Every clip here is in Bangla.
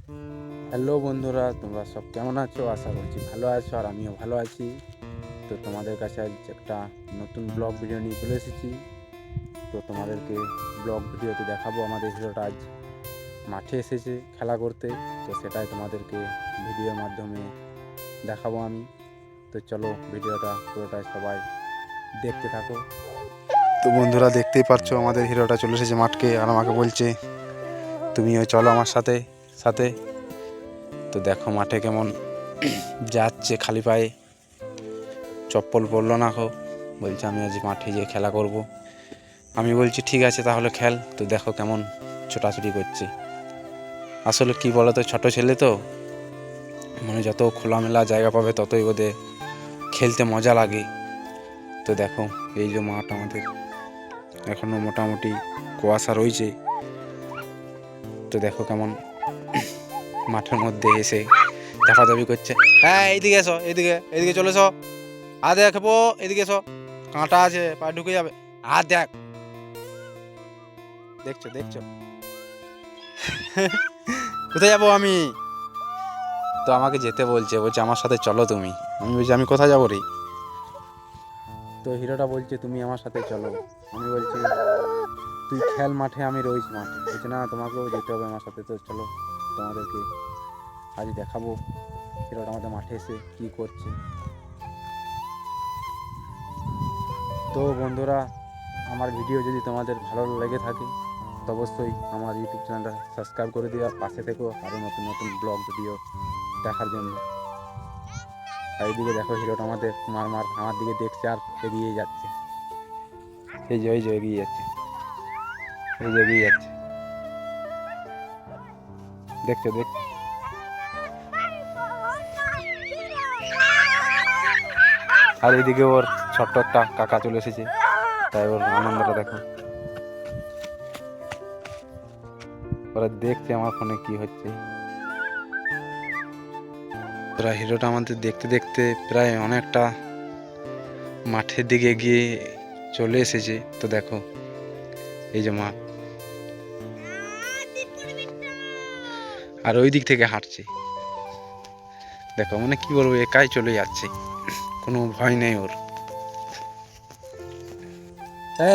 হ্যালো বন্ধুরা, তোমরা সব কেমন আছো? আশা করছি ভালো আছো, আর আমিও ভালো আছি। তো তোমাদের কাছে আজ একটা নতুন ব্লগ ভিডিও নিয়ে চলে এসেছি। তো তোমাদেরকে ব্লগ ভিডিওতে দেখাবো আমাদের হিরোটা আজ মাঠে এসেছে খেলা করতে। তো সেটাই তোমাদেরকে ভিডিওর মাধ্যমে দেখাবো আমি। তো চলো ভিডিওটা পুরোটাই সবাই দেখতে থাকো। তো বন্ধুরা, দেখতেই পারছো আমাদের হিরোটা চলে এসেছে মাঠকে, আর আমাকে বলছে তুমিও চলো আমার সাথে সাথে। তো দেখো মাঠে কেমন যাচ্ছে খালি পায়ে, চপ্পল পরলো না। বলছে আমি আজ মাঠে গিয়ে খেলা করব। আমি বলছি ঠিক আছে তাহলে খেল। তো দেখো কেমন ছোটাছুটি করছে। আসলে কি বলো তো, ছোটো ছেলে তো, মানে যত খোলামেলা জায়গা পাবে ততই ওদের খেলতে মজা লাগে। তো দেখো এই যে মাঠ আমাদের, এখনও মোটামুটি কুয়াশা রয়েছে। তো দেখো কেমন মাঠের মধ্যে এসে চাপাচাপি করছে। হ্যাঁ এইদিকে এসো, এদিকে এদিকে চলে এসো। আর দেখবো এদিকে এসো, কাঁটা আছে, পা ঢুকে যাবে। আর দেখ, দেখছো দেখছো কোথায় যাবো আমি? তো আমাকে যেতে বলছে, বলছে আমার সাথে চলো তুমি। আমি বলছি আমি কোথায় যাবো রে? তো হিরোটা বলছে তুমি আমার সাথে চলো। আমি বলছি তুই খেল মাঠে, আমি রয়েছি মাঠে। বলছে না তোমাকেও যেতে হবে আমার সাথে। তো চলো তোমাদেরকে আজ দেখাবো হিরোটা আমাদের মাঠে এসে কী করছে। তো বন্ধুরা, আমার ভিডিও যদি তোমাদের ভালো লেগে থাকে তো অবশ্যই আমার ইউটিউব চ্যানেলটা সাবস্ক্রাইব করে দিও, আর পাশে থেকেও আরও নতুন নতুন ব্লগ ভিডিও দেখার জন্য। আর এইদিকে দেখো হিরোটা আমাদের আমার দিকে দেখছে আর এগিয়ে যাচ্ছে। এই যে এগিয়ে যাচ্ছে, এই যে এগিয়ে যাচ্ছে, দেখছো দেখছো। আর এইদিকে ওর ছোট্ট একটা কাকা চলে এসেছে, তাই ওর আনন্দটা দেখো। ওরা দেখছে আমার ফোনে কি হচ্ছে। ওরা হিরোটা আমাদের দেখতে দেখতে প্রায় অনেকটা মাঠের দিকে গিয়ে চলে এসেছে। তো দেখো এই যে মাঠ, আর ওই দিক থেকে হাঁটছে। দেখো মানে কি বলবো, একাই চলে যাচ্ছে, কোনো ভয় নেই ওর।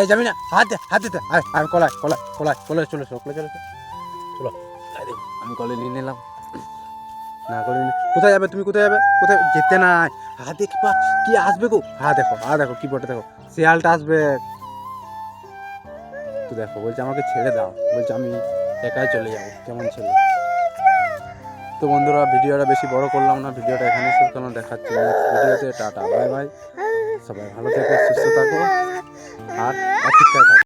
যাবি না, হাত দে হাত দিতে। আর কলায় কলায় কলায় কলে চলে এসো, কলে চলে এসো, চলো। আমি কলে নিয়ে নিলাম। না করে কোথায় যাবে তুমি? কোথায় যাবে? কোথায় যেতে নাই। হা দেখবা কি আসবে গো। হা দেখো কি বটে, দেখো শিয়ালটা আসবে। তো দেখো বলছে আমাকে ছেড়ে দাও, বলছে আমি একাই চলে যাবো। কেমন ছেলে। তো বন্ধুরা, ভিডিওটা বেশি বড় করলাম না, ভিডিওটা এখানে শেষ করলাম। দেখাচ্ছি নেক্সট ভিডিওতে। Tata bye bye. সবাই ভালো থেকো, সুস্থ থাকো, আর অপেক্ষায় থাকো।